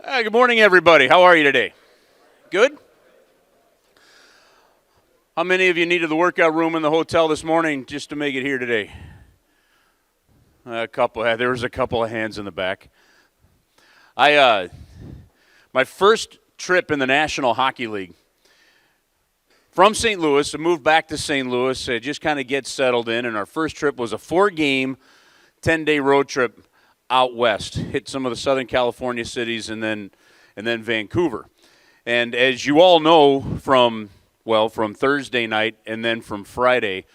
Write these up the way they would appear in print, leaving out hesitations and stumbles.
Good morning, everybody. How are you today? Good? How many of you needed the workout room in the hotel this morning just to make it here today? A couple. There was a couple of hands in the back. My first trip in the National Hockey League from St. Louis, I moved back to St. Louis, just kind of get settled in, and our first trip was a 4-game, 10-day road trip out west. Hit some of the Southern California cities and then Vancouver. And as you all know from Thursday night and then from Friday,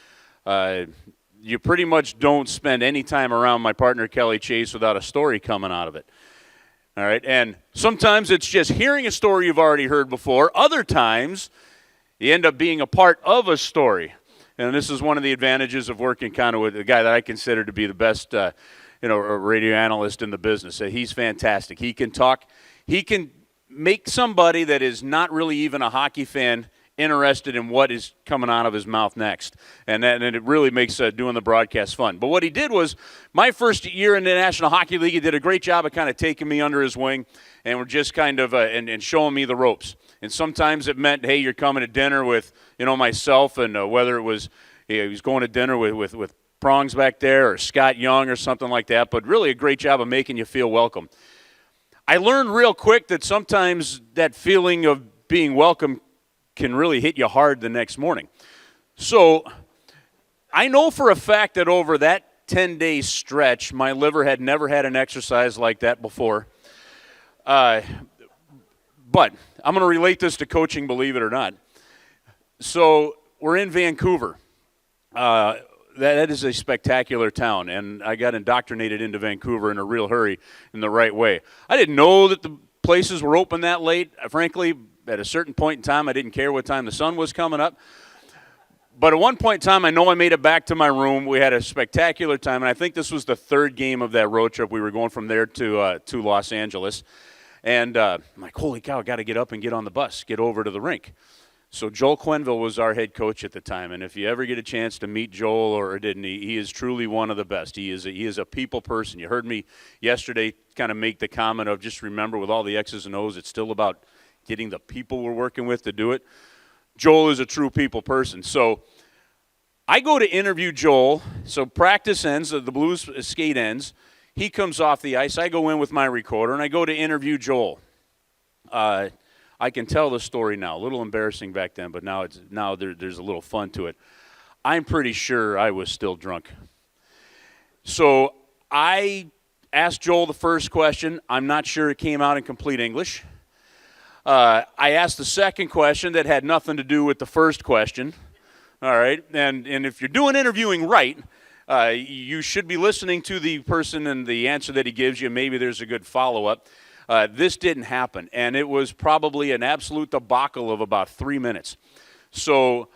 you pretty much don't spend any time around my partner Kelly Chase without a story coming out of it. All right, and sometimes it's just hearing a story you've already heard before. Other times, you end up being a part of a story. And this is one of the advantages of working kind of with a guy that I consider to be the best, a radio analyst in the business. He's fantastic. He can talk. He can make somebody that is not really even a hockey fan interested in what is coming out of his mouth next. And it really makes doing the broadcast fun. But what he did was, my first year in the National Hockey League, he did a great job of kind of taking me under his wing and we're just kind of and showing me the ropes. And sometimes it meant, hey, you're coming to dinner with, myself, and whether it was he was going to dinner with Prongs back there or Scott Young or something like that. But really a great job of making you feel welcome. I learned real quick that sometimes that feeling of being welcome can really hit you hard the next morning. So I know for a fact that over that 10-day stretch, my liver had never had an exercise like that before. But I'm going to relate this to coaching, believe it or not. So we're in Vancouver. That is a spectacular town, and I got indoctrinated into Vancouver in a real hurry in the right way. I didn't know that the places were open that late. Frankly, at a certain point in time, I didn't care what time the sun was coming up. But at one point in time, I know I made it back to my room. We had a spectacular time, and I think this was the third game of that road trip. We were going from there to Los Angeles. And I'm like, holy cow, I got to get up and get on the bus, get over to the rink. So Joel Quenneville was our head coach at the time, and if you ever get a chance to meet Joel or didn't, he is truly one of the best. He is a people person. You heard me yesterday kind of make the comment of just remember with all the X's and O's, it's still about getting the people we're working with to do it. Joel is a true people person. So I go to interview Joel. So practice ends, the Blues skate ends. He comes off the ice. I go in with my recorder, and I go to interview Joel. I can tell the story now. A little embarrassing back then, but now there's a little fun to it. I'm pretty sure I was still drunk. So I asked Joel the first question. I'm not sure it came out in complete English. I asked the second question that had nothing to do with the first question. All right, and if you're doing interviewing right, you should be listening to the person and the answer that he gives you. Maybe there's a good follow-up. This didn't happen, and it was probably an absolute debacle of about 3 minutes. So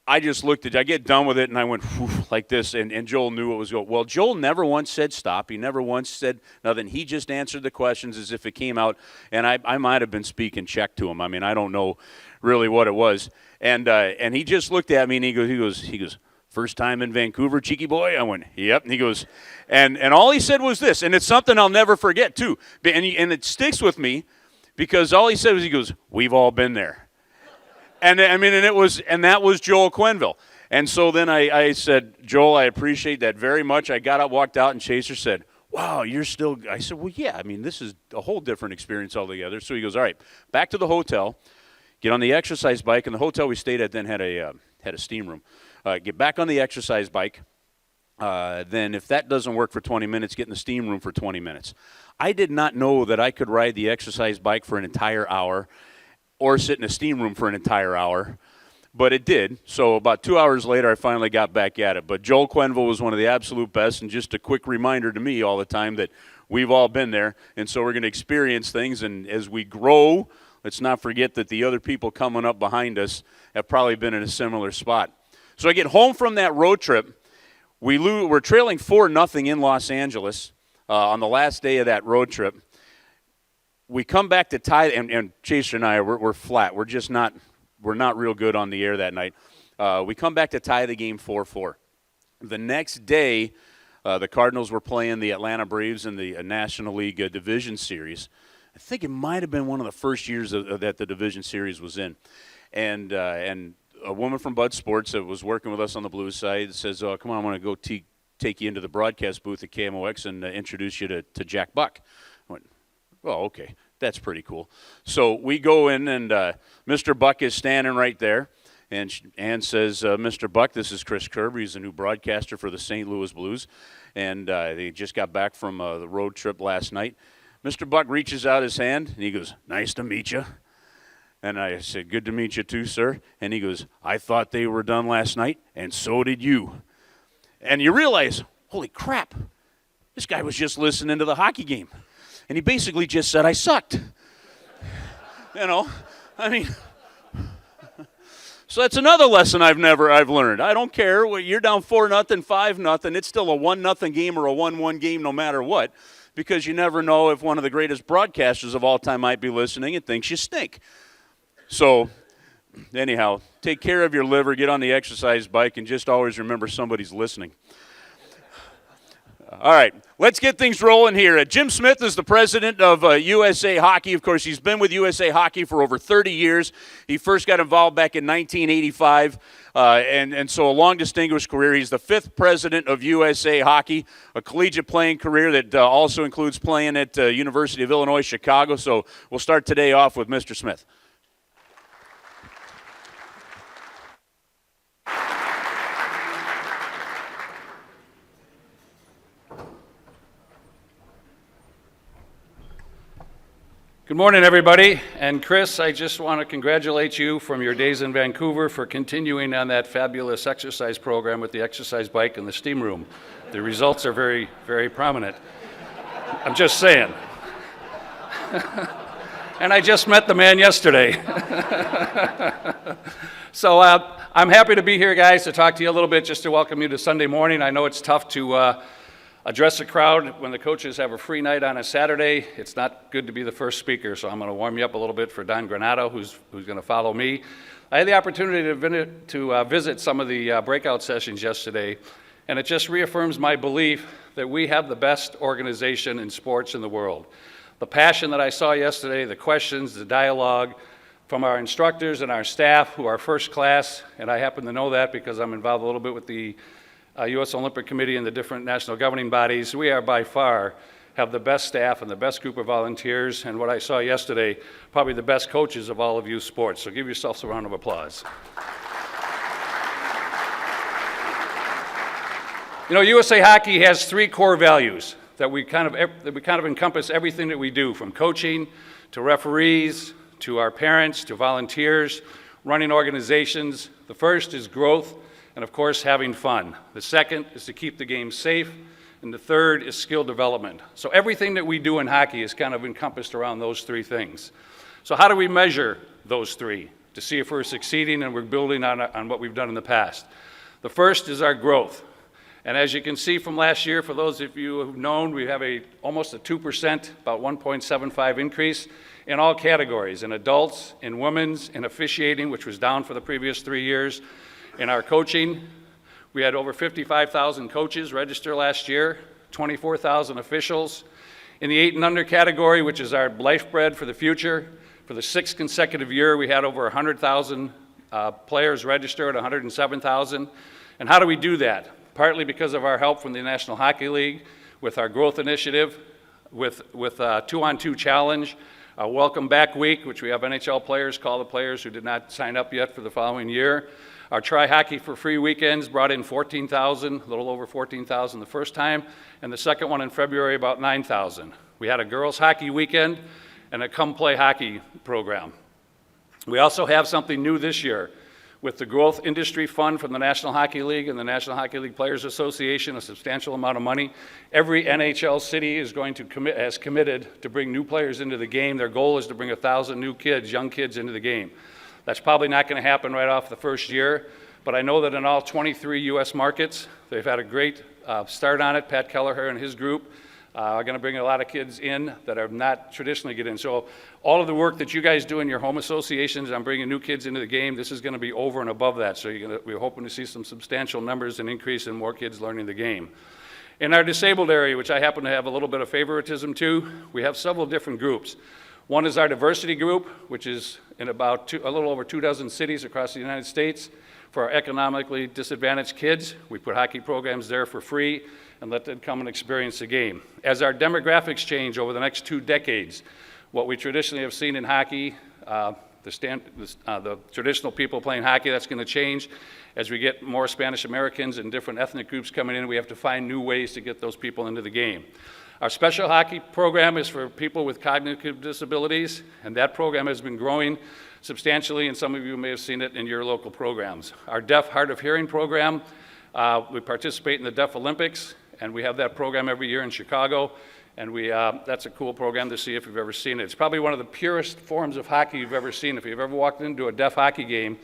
I just looked at it. I get done with it, and I went like this, and Joel knew what was going on. Well, Joel never once said stop. He never once said nothing. He just answered the questions as if it came out, and I might have been speaking Czech to him. I mean, I don't know really what it was. And he just looked at me, and he goes, first time in Vancouver, cheeky boy? I went, yep. And he goes, and all he said was this, and it's something I'll never forget, too. And it sticks with me because all he said was, he goes, we've all been there. And that was Joel Quenneville. And so then I said, Joel, I appreciate that very much. I got up, walked out, and Chaser said, wow, you're still, I said, well, yeah, I mean, this is a whole different experience altogether. So he goes, all right, back to the hotel, get on the exercise bike, and the hotel we stayed at then had a steam room. Get back on the exercise bike. Then if that doesn't work for 20 minutes, get in the steam room for 20 minutes. I did not know that I could ride the exercise bike for an entire hour or sit in a steam room for an entire hour, but it did. So about 2 hours later, I finally got back at it. But Joel Quenneville was one of the absolute best, and just a quick reminder to me all the time that we've all been there, and so we're going to experience things, and as we grow, let's not forget that the other people coming up behind us have probably been in a similar spot. So I get home from that road trip. We're trailing 4-0 in Los Angeles on the last day of that road trip. We come back to tie, and Chaser and I, we're flat. We're not real good on the air that night. We come back to tie the game 4-4. The next day, the Cardinals were playing the Atlanta Braves in the National League Division Series. I think it might have been one of the first years that the Division Series was in. And a woman from Bud Sports that was working with us on the Blues side says, "Oh, come on, I want to go take you into the broadcast booth at KMOX and introduce you to Jack Buck." I went, "Oh, okay, that's pretty cool." So we go in, and Mr. Buck is standing right there. And Ann says, "Mr. Buck, this is Chris Kerber. He's the new broadcaster for the St. Louis Blues. And they just got back from the road trip last night." Mr. Buck reaches out his hand, and he goes, "Nice to meet you." And I said, "Good to meet you too, sir." And he goes, "I thought they were done last night, and so did you." And you realize, holy crap, this guy was just listening to the hockey game. And he basically just said I sucked. I mean, so that's another lesson I've learned. I don't care. You're down 4-0, 5-0. It's still a 1-0 game or a 1-1 game no matter what, because you never know if one of the greatest broadcasters of all time might be listening and thinks you stink. So, anyhow, take care of your liver, get on the exercise bike, and just always remember somebody's listening. All right, let's get things rolling here. Jim Smith is the president of USA Hockey. Of course, he's been with USA Hockey for over 30 years. He first got involved back in 1985, and so a long distinguished career. He's the 5th president of USA Hockey, a collegiate playing career that also includes playing at University of Illinois, Chicago. So we'll start today off with Mr. Smith. Good morning, everybody. And Chris, I just want to congratulate you from your days in Vancouver for continuing on that fabulous exercise program with the exercise bike and the steam room. The results are very, very prominent. I'm just saying. And I just met the man yesterday. So I'm happy to be here, guys, to talk to you a little bit, just to welcome you to Sunday morning. I know it's tough to address a crowd when the coaches have a free night on a Saturday. It's not good to be the first speaker, so I'm going to warm you up a little bit for Don Granato, who's going to follow me. I had the opportunity to visit some of the breakout sessions yesterday, and it just reaffirms my belief that we have the best organization in sports in the world. The passion that I saw yesterday, the questions, the dialogue from our instructors and our staff, who are first class, and I happen to know that because I'm involved a little bit with the U.S. Olympic Committee and the different national governing bodies. We are by far have the best staff and the best group of volunteers, and what I saw yesterday, probably the best coaches of all of youth sports. So give yourselves a round of applause. USA Hockey has 3 core values that we kind of encompass everything that we do, from coaching to referees to our parents to volunteers, running organizations. The first is growth, and of course, having fun. The second is to keep the game safe, and the third is skill development. So everything that we do in hockey is kind of encompassed around those 3 things. So how do we measure those 3 to see if we're succeeding and we're building on what we've done in the past? The first is our growth. And as you can see from last year, for those of you who've known, we have almost a 2%, about 1.75 increase in all categories, in adults, in women's, in officiating, which was down for the previous 3 years. In our coaching, we had over 55,000 coaches register last year, 24,000 officials. In the 8 and under category, which is our lifeblood for the future, for the 6th consecutive year, we had over 100,000 players register at 107,000. And how do we do that? Partly because of our help from the National Hockey League with our growth initiative, with 2-on-2 challenge, our welcome back week, which we have NHL players call the players who did not sign up yet for the following year. Our Try Hockey for Free weekends brought in 14,000, a little over 14,000 the first time, and the second one in February about 9,000. We had a girls hockey weekend and a Come Play Hockey program. We also have something new this year with the Growth Industry Fund from the National Hockey League and the National Hockey League Players Association, a substantial amount of money. Every NHL city is going to has committed to bring new players into the game. Their goal is to bring 1,000 new kids, young kids, into the game. That's probably not going to happen right off the first year, but I know that in all 23 U.S. markets, they've had a great start on it. Pat Kelleher and his group are going to bring a lot of kids in that are not traditionally get in. So all of the work that you guys do in your home associations on bringing new kids into the game, this is going to be over and above that. So we're hoping to see some substantial numbers and increase in more kids learning the game. In our disabled area, which I happen to have a little bit of favoritism to, we have several different groups. One is our diversity group, which is in about a little over 24 cities across the United States. For our economically disadvantaged kids, we put hockey programs there for free and let them come and experience the game. As our demographics change over the next 2 decades, what we traditionally have seen in hockey, the traditional people playing hockey, that's going to change. As we get more Spanish Americans and different ethnic groups coming in, we have to find new ways to get those people into the game. Our special hockey program is for people with cognitive disabilities, and that program has been growing substantially, and some of you may have seen it in your local programs. Our Deaf Hard of Hearing program, we participate in the Deaf Olympics, and we have that program every year in Chicago, and that's a cool program to see if you've ever seen it. It's probably one of the purest forms of hockey you've ever seen. If you've ever walked into a deaf hockey game,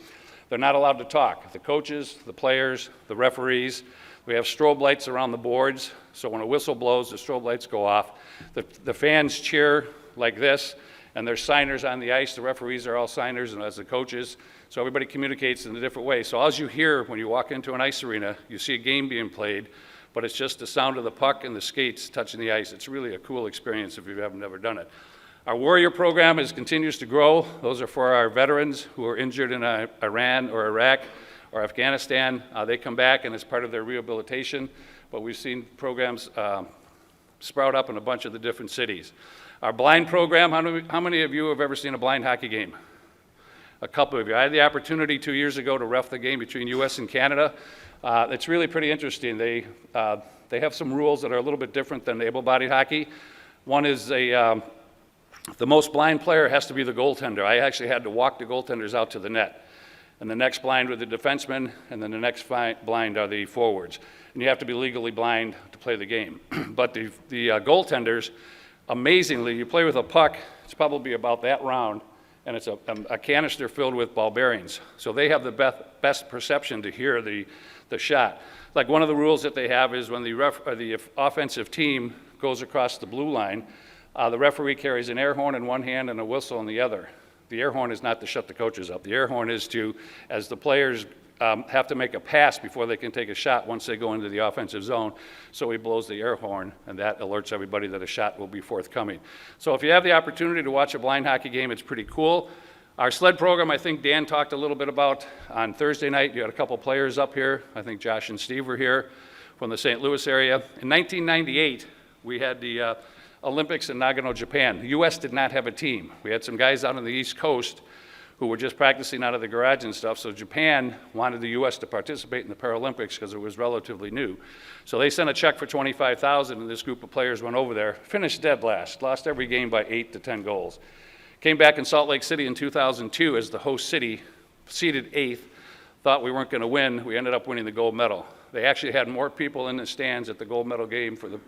they're not allowed to talk. The coaches, the players, the referees. We have strobe lights around the boards, so when a whistle blows, the strobe lights go off. The fans cheer like this, and there's signers on the ice. The referees are all signers, and as the coaches, so everybody communicates in a different way. So as you hear when you walk into an ice arena, you see a game being played, but it's just the sound of the puck and the skates touching the ice. It's really a cool experience if you haven't ever done it. Our Warrior program continues to grow. Those are for our veterans who are injured in Iran or Iraq or Afghanistan. They come back, and it's part of their rehabilitation, but we've seen programs sprout up in a bunch of the different cities. Our blind program, how many of you have ever seen a blind hockey game? A couple of you. I had the opportunity 2 years ago to ref the game between US and Canada. It's really pretty interesting. They have some rules that are a little bit different than able-bodied hockey. One is the most blind player has to be the goaltender. I actually had to walk the goaltenders out to the net. And the next blind were the defensemen, and then the next blind are the forwards. And you have to be legally blind to play the game. But the goaltenders, amazingly, you play with a puck, it's probably about that round, and it's a canister filled with ball bearings. So they have the best perception to hear the shot. Like one of the rules that they have is when the offensive team goes across the blue line, the referee carries an air horn in one hand and a whistle in the other. The air horn is not to shut the coaches up. The air horn is to, as the players have to make a pass before they can take a shot once they go into the offensive zone. So he blows the air horn, and that alerts everybody that a shot will be forthcoming. So if you have the opportunity to watch a blind hockey game, it's pretty cool. Our sled program, I think Dan talked a little bit about on Thursday night. You had a couple players up here. I think Josh and Steve were here from the St. Louis area. In 1998, we had the Olympics in Nagano, Japan. The U.S. did not have a team. We had some guys out on the East Coast who were just practicing out of the garage and stuff, so Japan wanted the U.S. to participate in the Paralympics because it was relatively new. So they sent a check for $25,000, and this group of players went over there, finished dead last, lost every game by 8 to 10 goals. Came back in Salt Lake City in 2002 as the host city, seeded 8th, thought we weren't going to win. We ended up winning the gold medal. They actually had more people in the stands at the gold medal game for the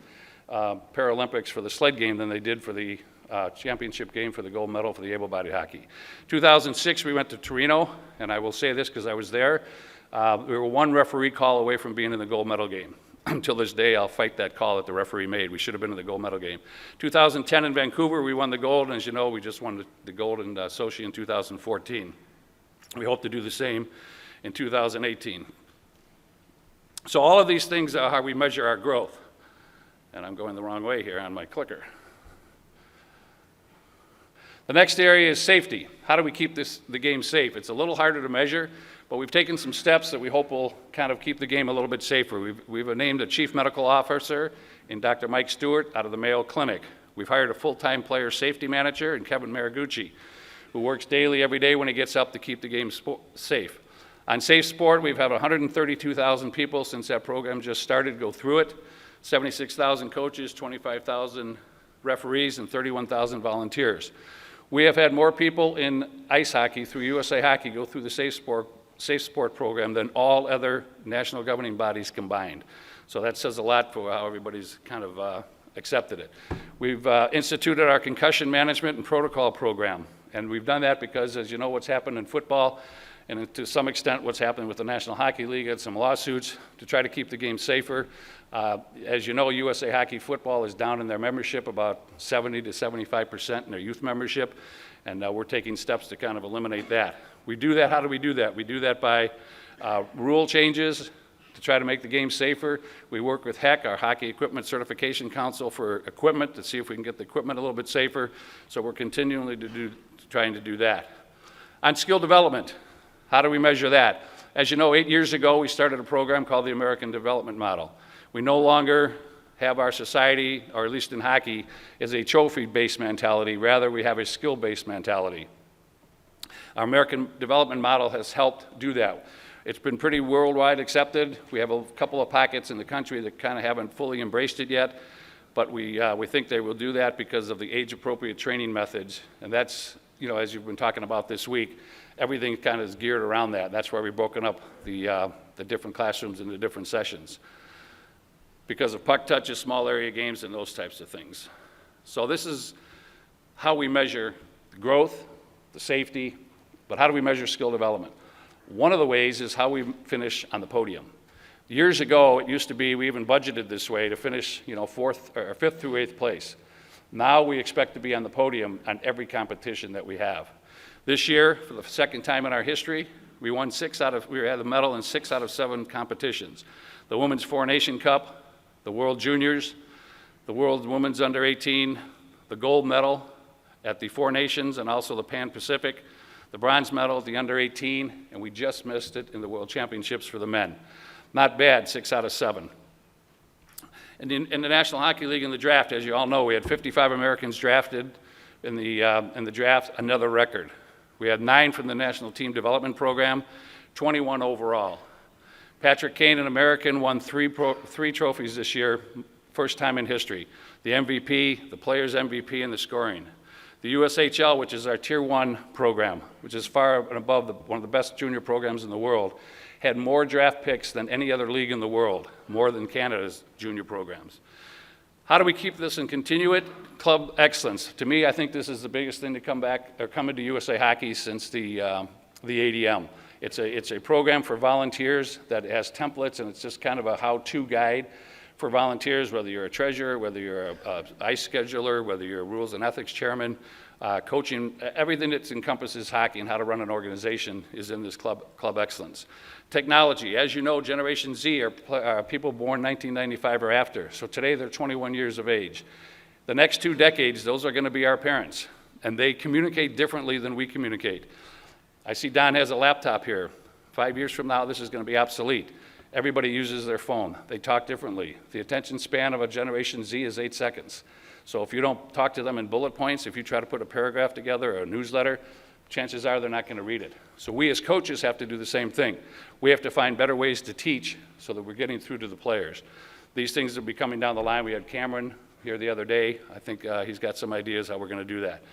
Paralympics for the sled game than they did for the championship game for the gold medal for the able-bodied hockey. 2006, we went to Torino, and I will say this because I was there. We were one referee call away from being in the gold medal game. Until this day, I'll fight that call that the referee made. We should have been in the gold medal game. 2010 in Vancouver, we won the gold, and as you know, we just won the gold in Sochi in 2014. We hope to do the same in 2018. So all of these things are how we measure our growth. And I'm going the wrong way here on my clicker. The next area is safety. How do we keep the game safe? It's a little harder to measure, but we've taken some steps that we hope will kind of keep the game a little bit safer. We've named a chief medical officer in Dr. Mike Stewart out of the Mayo Clinic. We've hired a full-time player safety manager in Kevin Marigucci, who works daily, every day when he gets up to keep the game safe. On Safe Sport, we've had 132,000 people since that program just started go through it. 76,000 coaches, 25,000 referees, and 31,000 volunteers. We have had more people in ice hockey through USA Hockey go through the Safe Sport program than all other national governing bodies combined. So that says a lot for how everybody's kind of accepted it. We've instituted our concussion management and protocol program, and we've done that because, as you know, what's happened in football, and to some extent what's happening with the National Hockey League, had some lawsuits to try to keep the game safer. As you know, USA Hockey Football is down in their membership about 70 to 75% in their youth membership, and we're taking steps to kind of eliminate that. We do that, how do we do that? We do that by rule changes to try to make the game safer. We work with HEC, our Hockey Equipment Certification Council, for equipment to see if we can get the equipment a little bit safer. So we're continually trying to do that. On skill development, how do we measure that? As you know, 8 years ago, we started a program called the American Development Model. We no longer have our society, or at least in hockey, as a trophy-based mentality. Rather, we have a skill-based mentality. Our American Development Model has helped do that. It's been pretty worldwide accepted. We have a couple of pockets in the country that kind of haven't fully embraced it yet, but we think they will do that because of the age-appropriate training methods. And that's, you know, as you've been talking about this week, everything kind of is geared around that. That's why we've broken up the different classrooms into different sessions, because of puck touches, small area games, and those types of things. So this is how we measure the growth, the safety, but how do we measure skill development? One of the ways is how we finish on the podium. Years ago, it used to be we even budgeted this way to finish, you know, fifth through eighth place. Now we expect to be on the podium on every competition that we have. This year, for the second time in our history, we had a medal in 6 out of 7 competitions. The Women's Four Nation Cup, the World Juniors, the World Women's Under 18, the gold medal at the Four Nations and also the Pan-Pacific, the bronze medal at the Under 18, and we just missed it in the World Championships for the men. Not bad, 6 out of 7. And in the National Hockey League in the draft, as you all know, we had 55 Americans drafted in the draft, another record. We had 9 from the National Team Development Program, 21 overall. Patrick Kane, an American, won three trophies this year, first time in history. The MVP, the Players MVP, and the scoring. The USHL, which is our Tier 1 program, which is far and above one of the best junior programs in the world, had more draft picks than any other league in the world, more than Canada's junior programs. How do we keep this and continue it? Club excellence. To me, I think this is the biggest thing to come into USA Hockey since the ADM. It's a program for volunteers that has templates, and it's just kind of a how-to guide for volunteers, whether you're a treasurer, whether you're a ice scheduler, whether you're a rules and ethics chairman, coaching, everything that encompasses hockey and how to run an organization is in this club excellence. Technology, as you know, Generation Z are people born 1995 or after. So today they're 21 years of age. The next 2 decades, those are going to be our parents, and they communicate differently than we communicate. I see Don has a laptop here. 5 years from now, this is going to be obsolete. Everybody uses their phone. They talk differently. The attention span of a Generation Z is 8 seconds. So if you don't talk to them in bullet points, if you try to put a paragraph together or a newsletter, chances are they're not going to read it. So we as coaches have to do the same thing. We have to find better ways to teach so that we're getting through to the players. These things will be coming down the line. We had Cameron here the other day. I think he's got some ideas how we're going to do that.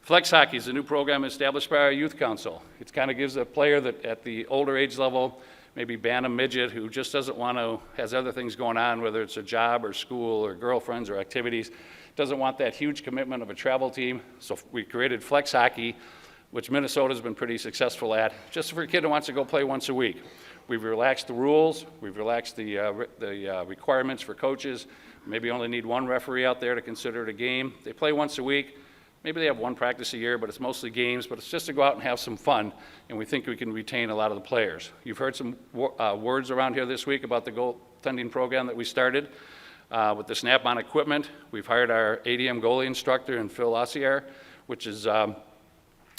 Flex Hockey is a new program established by our youth council. It kind of gives a player that at the older age level, maybe Bantam midget, who just doesn't want to, has other things going on, whether it's a job or school or girlfriends or activities, doesn't want that huge commitment of a travel team. So we created Flex Hockey, which Minnesota's been pretty successful at, just for a kid who wants to go play once a week. We've relaxed the rules, we've relaxed the requirements for coaches. Maybe only need 1 referee out there to consider it a game. They play once a week. Maybe they have 1 practice a year, but it's mostly games, but it's just to go out and have some fun, and we think we can retain a lot of the players. You've heard some words around here this week about the goaltending program that we started with the snap-on equipment. We've hired our ADM goalie instructor in Phil Ossier, which is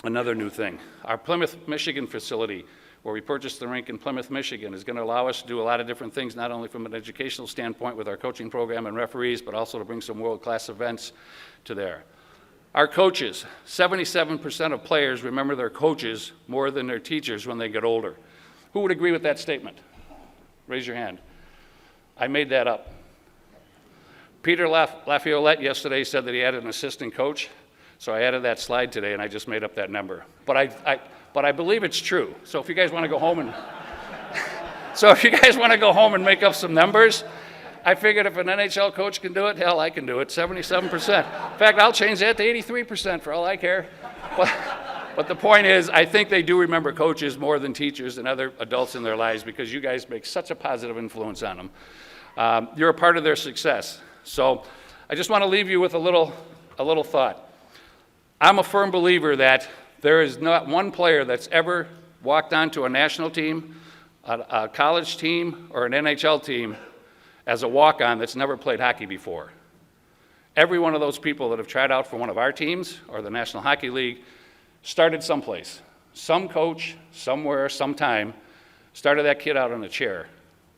another new thing. Our Plymouth, Michigan facility, where we purchased the rink in Plymouth, Michigan, is going to allow us to do a lot of different things, not only from an educational standpoint with our coaching program and referees, but also to bring some world-class events to there. Our coaches, 77% of players remember their coaches more than their teachers when they get older. Who would agree with that statement? Raise your hand. I made that up. Peter Lafiolette yesterday said that he had an assistant coach, so I added that slide today and I just made up that number. But I believe it's true. So if you guys want to go home and make up some numbers, I figured if an NHL coach can do it, hell, I can do it, 77%. In fact, I'll change that to 83% for all I care. But the point is, I think they do remember coaches more than teachers and other adults in their lives because you guys make such a positive influence on them. You're a part of their success. So I just want to leave you with a little thought. I'm a firm believer that there is not one player that's ever walked onto a national team, a college team or an NHL team as a walk-on that's never played hockey before. Every one of those people that have tried out for one of our teams or the National Hockey League started someplace. Some coach, somewhere, sometime, started that kid out on a chair,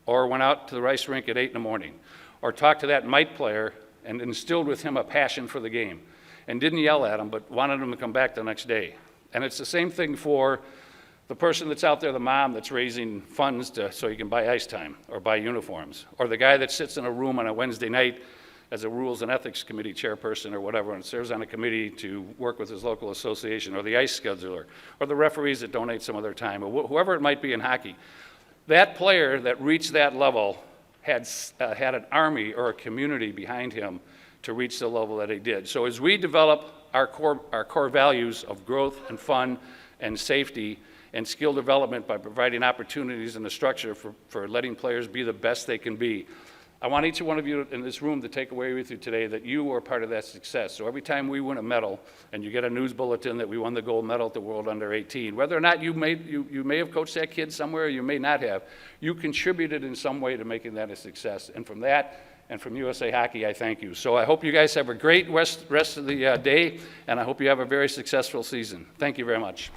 or went out to the ice rink at 8 in the morning, or talked to that mite player and instilled with him a passion for the game, and didn't yell at him, but wanted him to come back the next day. And it's the same thing for the person that's out there, the mom that's raising funds so you can buy ice time or buy uniforms, or the guy that sits in a room on a Wednesday night as a Rules and Ethics Committee chairperson or whatever, and serves on a committee to work with his local association, or the ice scheduler, or the referees that donate some of their time, or whoever it might be in hockey. That player that reached that level had an army or a community behind him to reach the level that he did. So as we develop our core values of growth and fun and safety and skill development by providing opportunities and the structure for letting players be the best they can be, I want each one of you in this room to take away with you today that you were part of that success. So every time we win a medal and you get a news bulletin that we won the gold medal at the World Under 18, whether or not you may have coached that kid somewhere, or you may not have, you contributed in some way to making that a success. And from that, and from USA Hockey, I thank you. So I hope you guys have a great rest of the day, and I hope you have a very successful season. Thank you very much.